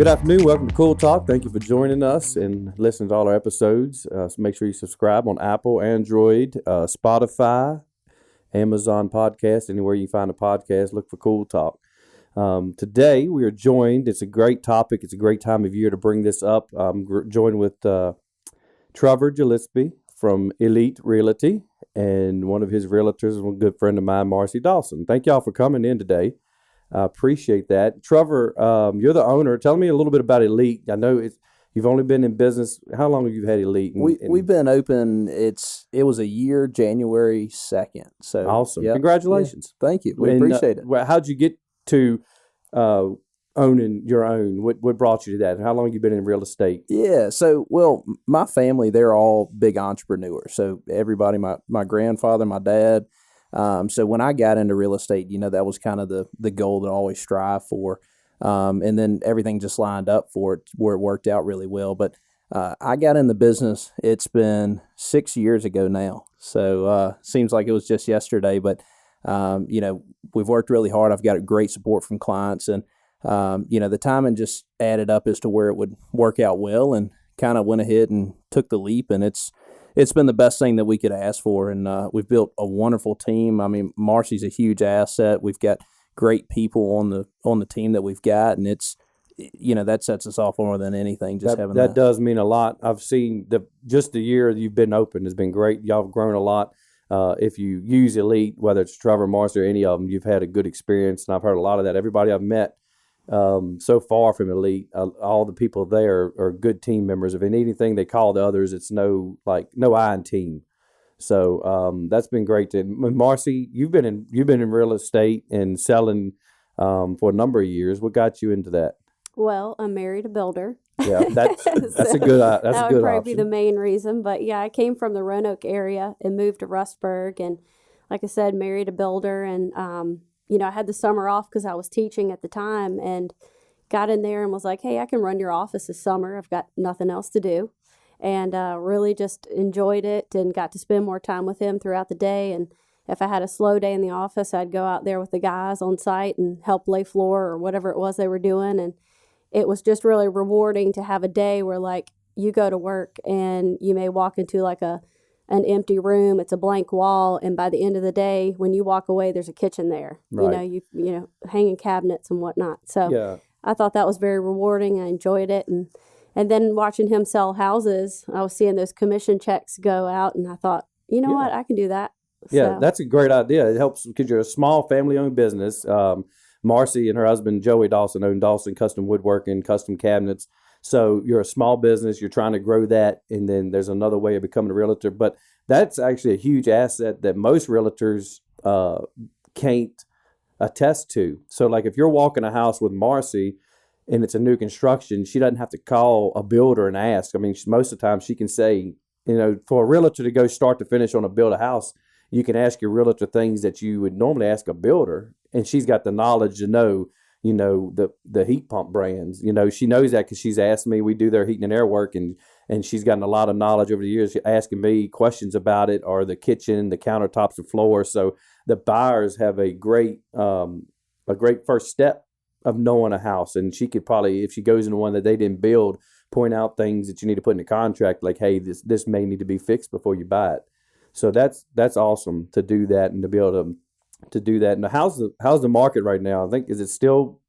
Good afternoon. Welcome to Cool Talk. Thank you for joining us and listening to all our episodes. So make sure you subscribe on Apple, Android, Spotify, Amazon Podcast, anywhere you find a podcast. Look for Cool Talk. Today we are joined. It's a great topic. It's a great time of year to bring this up. I'm joined with Trevor Gillespie from Elite Realty and one of his realtors, a good friend of mine, Marcy Dawson. Thank y'all for coming in today. I appreciate that. Trevor, you're the owner. Tell me a little bit about Elite. I know you've only been in business. How long have you had Elite? We've been open. It was a year, January 2nd. So awesome. Yep. Congratulations. Yeah. Thank you. We appreciate it. How'd you get to owning your own? What brought you to that? How long have you been in real estate? Yeah. So, my family, they're all big entrepreneurs. So everybody, my grandfather, my dad. So when I got into real estate, that was kind of the goal that I always strive for. And then everything just lined up for it where it worked out really well. But I got in the business, it's been 6 years ago now. So seems like it was just yesterday. But, we've worked really hard. I've got great support from clients. And, the timing just added up as to where it would work out well, and kind of went ahead and took the leap. And it's been the best thing that we could ask for, and we've built a wonderful team. I mean, Marcy's a huge asset. We've got great people on the team that we've got, and it's that sets us off more than anything. Just having that does mean a lot. I've seen just the year you've been open has been great. Y'all have grown a lot. If you use Elite, whether it's Trevor, Marcy, or any of them, you've had a good experience, and I've heard a lot of that. Everybody I've met so far from Elite, all the people there are good team members. If they need anything, they call the others. It's no I in team. So that's been great. Marcy, you've been in real estate and selling for a number of years. What got you into that? Well, I married a builder. Yeah, that's a good that's a good That would probably option. be the main reason. But yeah, I came from the Roanoke area and moved to Rustburg, and like I said, married a builder, and I had the summer off because I was teaching at the time, and got in there and was like, hey, I can run your office this summer. I've got nothing else to do. And really just enjoyed it and got to spend more time with him throughout the day. And if I had a slow day in the office, I'd go out there with the guys on site and help lay floor or whatever it was they were doing. And it was just really rewarding to have a day where, like, you go to work and you may walk into like an empty room. It's a blank wall, and by the end of the day, when you walk away, there's a kitchen there. Right. You hanging cabinets and whatnot. So Yeah. I thought that was very rewarding. I enjoyed it, and then watching him sell houses, I was seeing those commission checks go out, and I thought, what, I can do that. Yeah, So, that's a great idea. It helps because you're a small family-owned business. Marcy and her husband, Joey Dawson, own Dawson Custom Woodworking, custom cabinets. So you're a small business. You're trying to grow that, and then there's another way of becoming a realtor. But that's actually a huge asset that most realtors can't attest to. So, like, if you're walking a house with Marcy and it's a new construction, she doesn't have to call a builder and ask. I mean, most of the time she can say, for a realtor to go start to finish on build a house, you can ask your realtor things that you would normally ask a builder, and she's got the knowledge to know, the heat pump brands. She knows that because she's asked me. We do their heating and air work, and she's gotten a lot of knowledge over the years, asking me questions about it, or the kitchen, the countertops, the floor. So the buyers have a great first step of knowing a house, and she could probably, if she goes into one that they didn't build, point out things that you need to put in the contract, like, hey, this may need to be fixed before you buy it. So that's awesome to do that, and to be able to do that. And how's the market right now? I think, is it still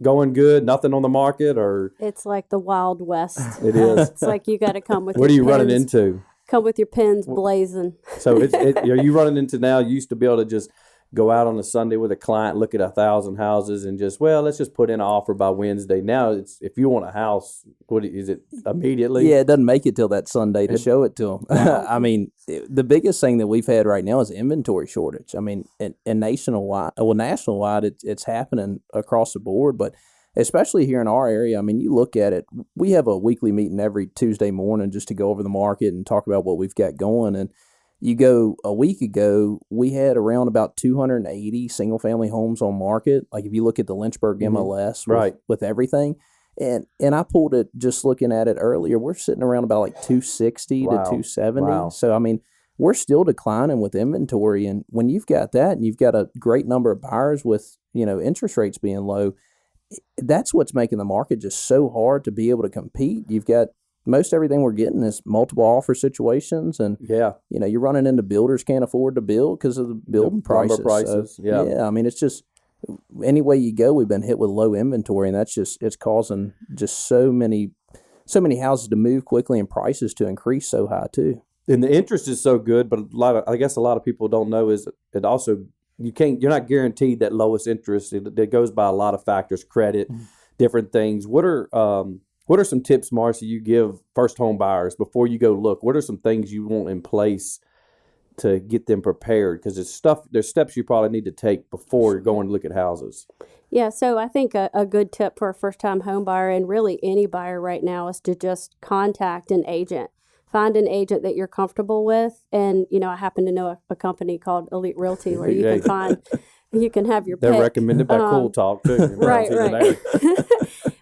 going good? Nothing on the market, or it's like the Wild West. It is. It's like you got to come with what are your you running pins. into? Come with your pins blazing. So are you running into now? You used to be able to just go out on a Sunday with a client, look at 1,000 houses, and just, let's just put in an offer by Wednesday. Now it's, if you want a house, what is it, immediately? Yeah, it doesn't make it till that Sunday to show it to them. Wow. I mean, the biggest thing that we've had right now is inventory shortage. I mean, and nationwide, it's happening across the board, but especially here in our area. I mean, you look at it, we have a weekly meeting every Tuesday morning just to go over the market and talk about what we've got going. And you go a week ago, we had around about 280 single-family homes on market. Like, if you look at the Lynchburg MLS with everything, and I pulled it just looking at it earlier, we're sitting around about like 260 to 270. Wow. So, I mean, we're still declining with inventory. And when you've got that and you've got a great number of buyers with, interest rates being low, that's what's making the market just so hard to be able to compete. You've got most everything we're getting is multiple offer situations, and Yeah. you're running into builders can't afford to build because of the building lumber prices. prices, yeah. Yeah. I mean, it's just any way you go, we've been hit with low inventory, and that's just it's causing just so many houses to move quickly and prices to increase so high too. And the interest is so good, but I guess a lot of people don't know is it also you're not guaranteed that lowest interest. It goes by a lot of factors, credit, different things. What are some tips, Marcy, you give first home buyers before you go look? What are some things you want in place to get them prepared? Because there's steps you probably need to take before you're going to look at houses. Yeah, so I think a good tip for a first-time home buyer and really any buyer right now is to just contact an agent. Find an agent that you're comfortable with. And, I happen to know a company called Elite Realty where you can have your pick. They're recommended by Cool Talk, too. Right.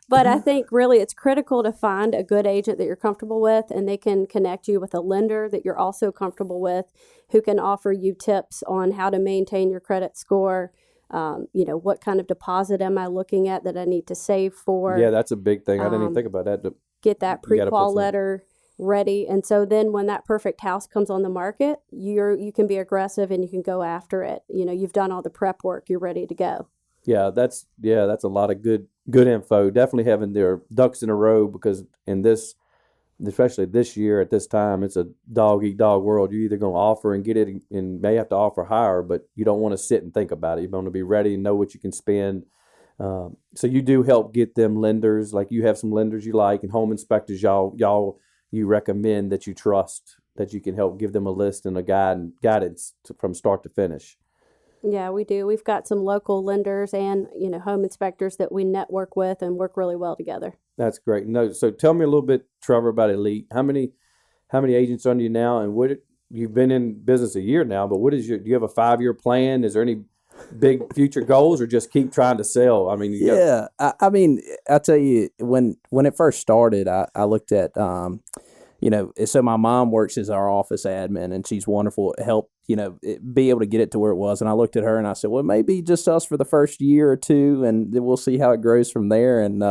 But I think really it's critical to find a good agent that you're comfortable with, and they can connect you with a lender that you're also comfortable with who can offer you tips on how to maintain your credit score. What kind of deposit am I looking at that I need to save for? Yeah, that's a big thing. I didn't even think about that. Get that pre-qual letter ready. And so then when that perfect house comes on the market, you can be aggressive and you can go after it. You've done all the prep work. You're ready to go. Yeah, that's a lot of good info. Definitely having their ducks in a row, because in this, especially this year at this time, it's a dog eat dog world. You're either going to offer and get it and may have to offer higher, but you don't want to sit and think about it. You want to be ready and know what you can spend. So you do help get them lenders. Like you have some lenders you like and home inspectors y'all you recommend that you trust, that you can help give them a list and a guidance from start to finish. Yeah, we do. We've got some local lenders and, home inspectors that we network with and work really well together. That's great. No, so tell me a little bit, Trevor, about Elite. How many agents under you now, and you've been in business a year now, but do you have a 5-year plan? Is there any big future goals, or just keep trying to sell? I mean, I tell you, when it first started, I looked at, so my mom works as our office admin, and she's wonderful. Helped, be able to get it to where it was. And I looked at her and I said, well, maybe just us for the first year or two, and then we'll see how it grows from there. And,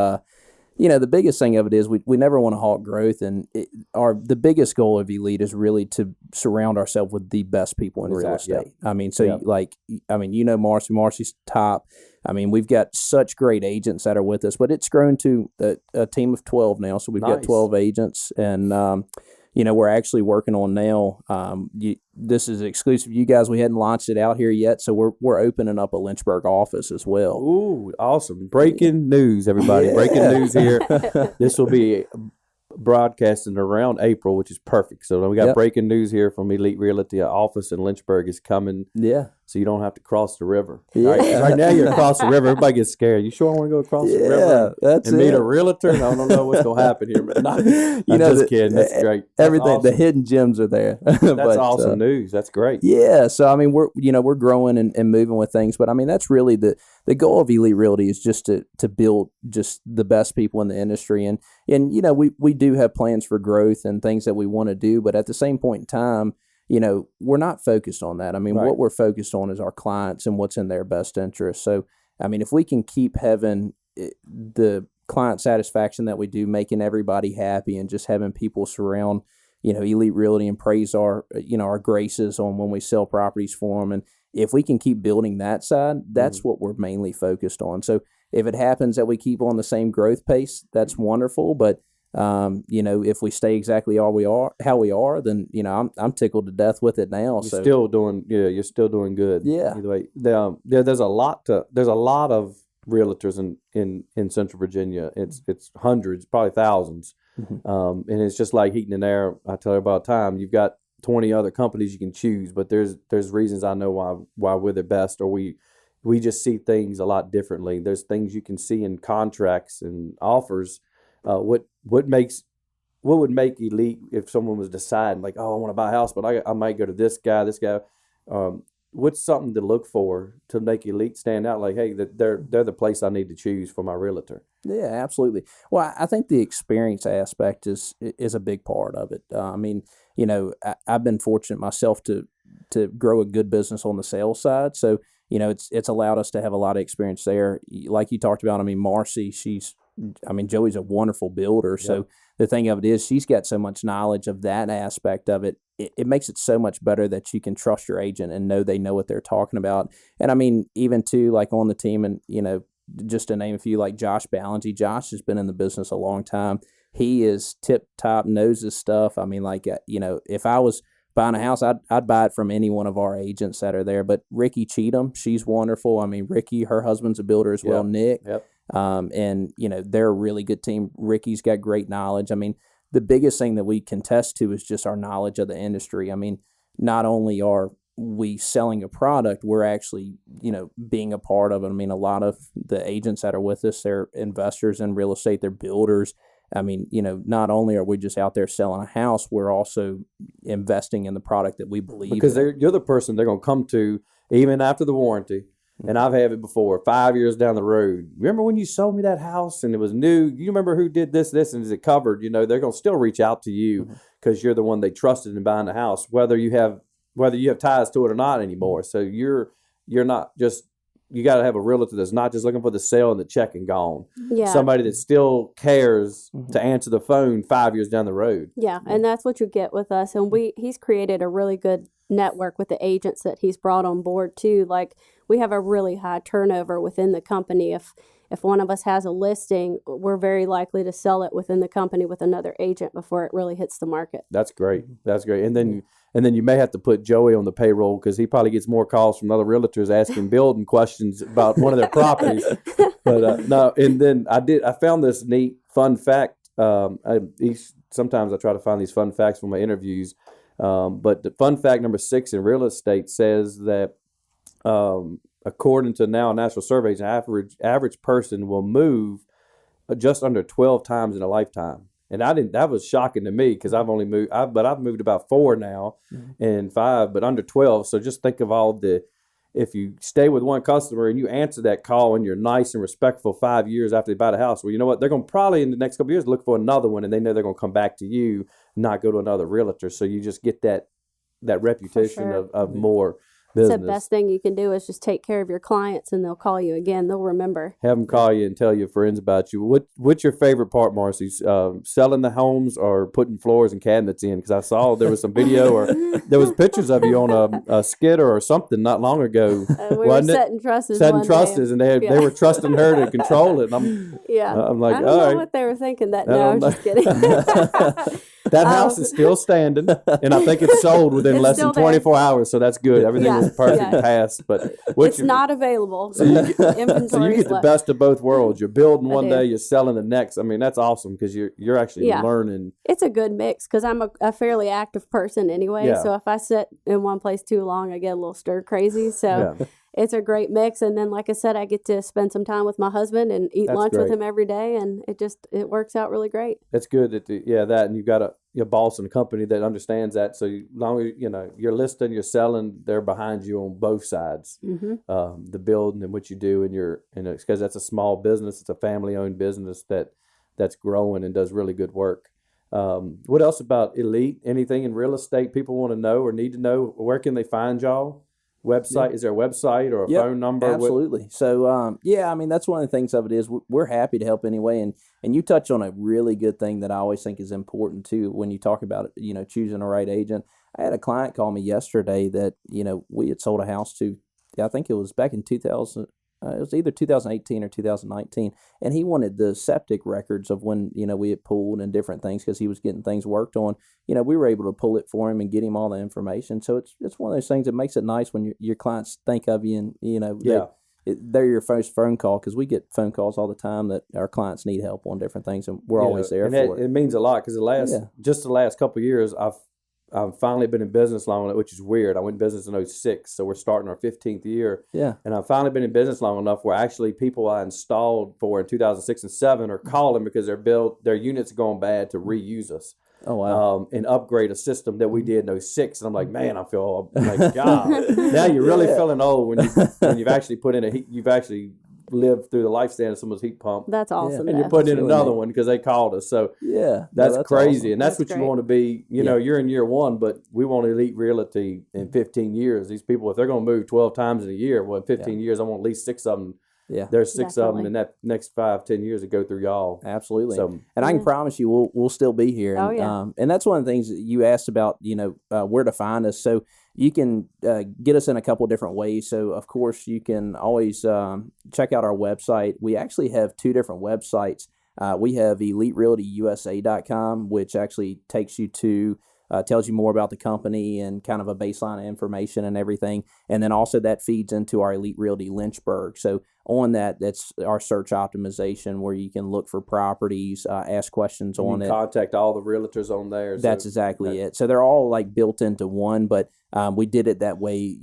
the biggest thing of it is we never want to halt growth. And the biggest goal of Elite is really to surround ourselves with the best people in real estate. Yeah. I mean, Marcy's top. I mean, we've got such great agents that are with us, but it's grown to a team of 12 now. So we've got 12 agents, and, we're actually working on now. This is exclusive to you guys. We hadn't launched it out here yet, so we're opening up a Lynchburg office as well. Ooh, awesome! Breaking news, everybody! Breaking news here. This will be broadcasting around April, which is perfect. So we got breaking news here from Elite Realty. An office in Lynchburg is coming. Yeah. So you don't have to cross the river. Yeah. Right now you're across the river. Everybody gets scared. You sure I want to go across the river and meet a realtor? I don't know what's going to happen here. But I'm just kidding. That's great. That's everything, awesome. The hidden gems are there. That's awesome news. That's great. Yeah. So, I mean, we're growing and moving with things. But, I mean, that's really the goal of Elite Realty is just to build just the best people in the industry. And we do have plans for growth and things that we want to do. But at the same point in time, we're not focused on that. I mean, what we're focused on is our clients and what's in their best interest. So, I mean, if we can keep having the client satisfaction that we do, making everybody happy and just having people surround, Elite Realty and praise our graces on when we sell properties for them. And if we can keep building that side, that's what we're mainly focused on. So if it happens that we keep on the same growth pace, that's wonderful. But if we stay exactly how we are, then I'm tickled to death with it now. You're still doing good. Yeah. Either way, there's a lot of realtors in Central Virginia. It's hundreds, probably thousands, and it's just like heating and air. I tell everybody all the time, you've got 20 other companies you can choose, but there's reasons I know why we're the best, or we just see things a lot differently. There's things you can see in contracts and offers. What would make Elite, if someone was deciding like, oh, I want to buy a house, but I might go to this guy. What's something to look for to make Elite stand out? Like, hey, they're the place I need to choose for my realtor. Yeah, absolutely. Well, I think the experience aspect is a big part of it. I mean, I've been fortunate myself to grow a good business on the sales side. So, you know, it's allowed us to have a lot of experience there. Like you talked about, I mean, Marcy, Joey's a wonderful builder. Yep. So the thing of it is, she's got so much knowledge of that aspect of it. It makes it so much better that you can trust your agent and know they know what they're talking about. And I mean, even too, like on the team, and you know, just to name a few, like Josh Ballingy. Josh has been in the business a long time. He is tip top, knows his stuff. I mean, like you know, if I was buying a house, I'd buy it from any one of our agents that are there. But Ricky Cheatham, she's wonderful. I mean, Ricky, her husband's a builder as well. Nick. Yep. And, you know, they're a really good team. Ricky's got great knowledge. I mean, the biggest thing that we can test to is just our knowledge of the industry. I mean, not only are we selling a product, we're actually, you know, being a part of it. I mean, a lot of the agents that are with us, they're investors in real estate, they're builders. I mean, you know, not only are we just out there selling a house, we're also investing in the product that we believe because in. you're the person they're going to come to even after the warranty. And I've had it before, 5 years down the road. Remember when you sold me that house and it was new? You remember who did this, and is it covered? You know, they're going to still reach out to you because you're the one they trusted in buying the house, whether you have ties to it or not anymore. So you're not just, you got to have a realtor that's not just looking for the sale and the check and gone. Yeah. Somebody that still cares to answer the phone 5 years down the road. Yeah, and that's what you get with us. And he's created a really good network with the agents that he's brought on board too. Like, we have a really high turnover within the company. If one of us has a listing, we're very likely to sell it within the company with another agent before it really hits the market. That's great. That's great. And then you may have to put Joey on the payroll because he probably gets more calls from other realtors asking building questions about one of their properties. But no, and then I found this neat fun fact. Sometimes I try to find these fun facts from my interviews. But the fun fact number 6 in real estate says that according to now National Surveys, an average person will move just under 12 times in a lifetime. And that was shocking to me because I've only moved, but I've moved about 4 now and 5, but under 12. So just think of if you stay with one customer and you answer that call and you're nice and respectful 5 years after they buy the house, well, you know what? They're going to probably in the next couple of years look for another one, and they know they're going to come back to you, not go to another realtor. So you just get that reputation of more business. It's the best thing you can do is just take care of your clients, and they'll call you again. They'll remember. Have them call you and tell your friends about you. What's your favorite part, Marcy? Selling the homes or putting floors and cabinets in? Because I saw there was some video or there was pictures of you on a skidder or something not long ago. We were setting trusses. And they were trusting her to control it. And I'm like, I don't know what they were thinking that. No, I'm just kidding. That house is still standing, and I think it's sold within less than 24 hours, so that's good. Everything was perfect passed, but it's not available. So you get the best of both worlds. You're building one day, you're selling the next. I mean, that's awesome because you're actually learning. It's a good mix because I'm a fairly active person anyway. So if I sit in one place too long, I get a little stir crazy. So it's a great mix. And then, like I said, I get to spend some time with my husband and eat lunch with him every day, and it works out really great. It's good that and you've got your boss in a company that understands that. So long as you're listing, you're selling, they're behind you on both sides. The building and what you do, and because that's a small business, it's a family-owned business that's growing and does really good work. What else about Elite? Anything in real estate people want to know or need to know? Where can they find y'all? Website? Is there a website or a phone number? Absolutely. So, I mean, that's one of the things of it is we're happy to help anyway. And you touch on a really good thing that I always think is important too when you talk about, choosing the right agent. I had a client call me yesterday that, we had sold a house to, I think it was back in 2000. It was either 2018 or 2019, and he wanted the septic records of when we had pulled and different things because he was getting things worked on. We were able to pull it for him and get him all the information. So it's one of those things that makes it nice when your clients think of you and they're your first phone call, because we get phone calls all the time that our clients need help on different things, and we're always there for it. It means a lot because the last couple of years I've finally been in business long enough, which is weird. I went in business in 2006, so we're starting our 15th year. Yeah. And I've finally been in business long enough where actually people I installed for in 2006 and 2007 are calling because their units are going bad to reuse us. Oh, wow. And upgrade a system that we did in 2006. And I'm like, man, I feel like, God. Now you're really feeling old when you've actually put in you've actually live through the lifespan of someone's heat pump. That's awesome. And you're though. putting in That's really another neat. one because they called us. So Yeah, that's crazy. awesome. And that's what That's you great. want to be. You know, you're in year one, but we want Elite Realty in 15 years. These people, if they're going to move 12 times in a year, well, in 15 years, I want at least 6 of them. Yeah, There's 6 of them Definitely. in that next 5-10 years to go through y'all. absolutely. So And I can promise you, we'll still be here. Oh, And, yeah. and that's one of the things that you asked about, where to find us. So you can get us in a couple different ways. So, of course, you can always check out our website. We actually have 2 different websites. We have EliteRealtyUSA.com, which actually takes you to tells you more about the company and kind of a baseline of information and everything. And then also that feeds into our Elite Realty Lynchburg. So on that, that's our search optimization where you can look for properties, ask questions you on can it. contact all the realtors on there. That's exactly it. So they're all like built into one, but we did it that way,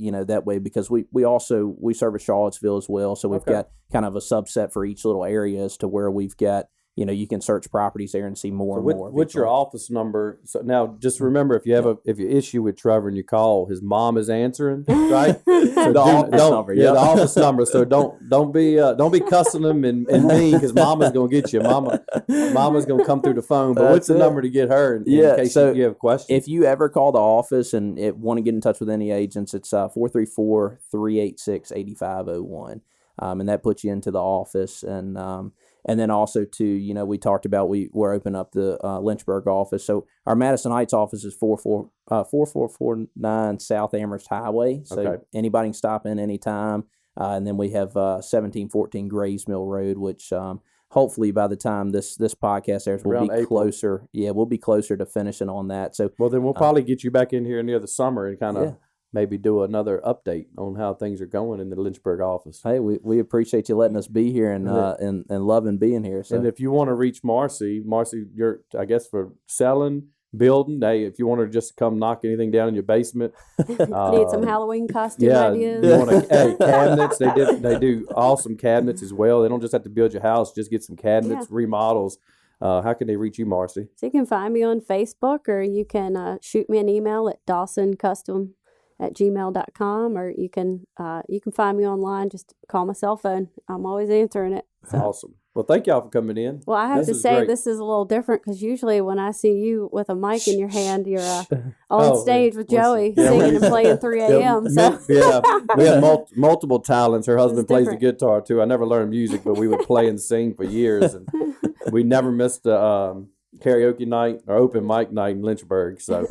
because we also service Charlottesville as well. So we've got kind of a subset for each little area as to where we've got, you can search properties there and see more and more. What's your office number? So now, just remember, if you issue with Trevor and you call, his mom is answering, right? So The office number, the office number. So don't be cussing them and mean because Mama's gonna get you. Mama's gonna come through the phone. But what's the number to get her in case you have questions? If you ever call the office and want to get in touch with any agents, it's 434-386-8501, and that puts you into the office. And then also too, we talked about we're opening up the Lynchburg office. So our Madison Heights office is 4449 South Amherst Highway. So anybody can stop in anytime. And then we have 1714 Grays Mill Road, which hopefully by the time this podcast airs, we'll be closer. Yeah, we'll be closer to finishing on that. So well, then we'll probably get you back in here near the summer and kind of maybe do another update on how things are going in the Lynchburg office. Hey, we appreciate you letting us be here and loving being here. So. And if you want to reach Marcy, you're, I guess, for selling, building, hey, if you want to just come knock anything down in your basement. Need some Halloween costume ideas? You want cabinets. They do awesome cabinets as well. They don't just have to build your house, just get some cabinets, remodels. How can they reach you, Marcy? So you can find me on Facebook, or you can shoot me an email at dawsoncustom@gmail.com, or you can find me online. Just call my cell phone. I'm always answering it. So. Awesome. Well, thank y'all for coming in. Well, I have to say this is a little different because usually when I see you with a mic in your hand, you're on stage with Joey singing and playing 3 a.m. We have multiple talents. Her husband plays the guitar too. I never learned music, but we would play and sing for years, and we never missed a karaoke night or open mic night in Lynchburg. So,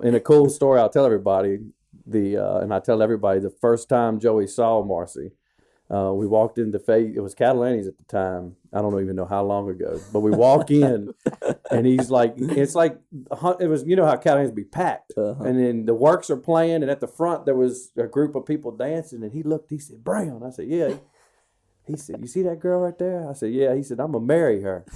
in a cool story, I'll tell everybody and I tell everybody the first time Joey saw Marcy. We walked into it was Catalani's at the time. I don't even know how long ago, but we walk in and he's like, it was, how Catalani's be packed. And then the works are playing, and at the front there was a group of people dancing, and he said, Brown. I said, yeah. He said, you see that girl right there? I said, yeah. He said, I'm going to marry her.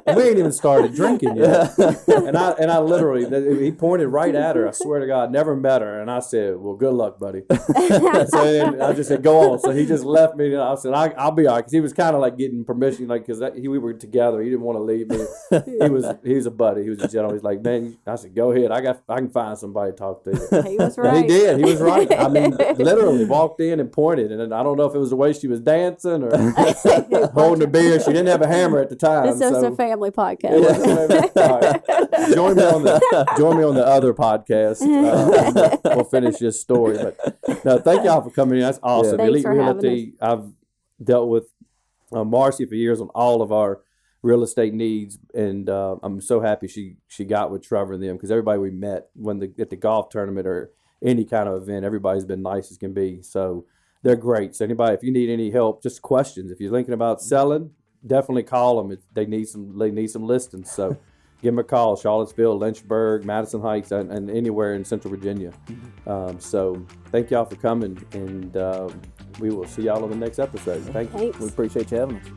And we ain't even started drinking yet. And I literally, he pointed right at her. I swear to God, never met her. And I said, well, good luck, buddy. So then I just said, go on. So he just left me. And I said, I'll be all right. Because he was kind of like getting permission, because we were together. He didn't want to leave me. He was a buddy. He was a gentleman. He's like, man, I said, go ahead. I can find somebody to talk to you. He was right. And he did. He was right. I mean, literally walked in and pointed. And I don't know if it was the way she was dancing or holding a beer. She didn't have a hammer at the time. This is a family podcast. All right. Join me on the other podcast. We'll finish this story. But no, thank y'all for coming in. That's awesome. Thanks Elite for having Realty. I've dealt with Marcy for years on all of our real estate needs, and I'm so happy she got with Trevor and them, because everybody we met at the golf tournament or any kind of event, everybody's been nice as can be. So they're great. So anybody, if you need any help, just questions. If you're thinking about selling, definitely call them. They need some listings. So give them a call. Charlottesville, Lynchburg, Madison Heights, and anywhere in Central Virginia. So thank y'all for coming, and we will see y'all on the next episode. Thank you. Thanks. We appreciate you having us.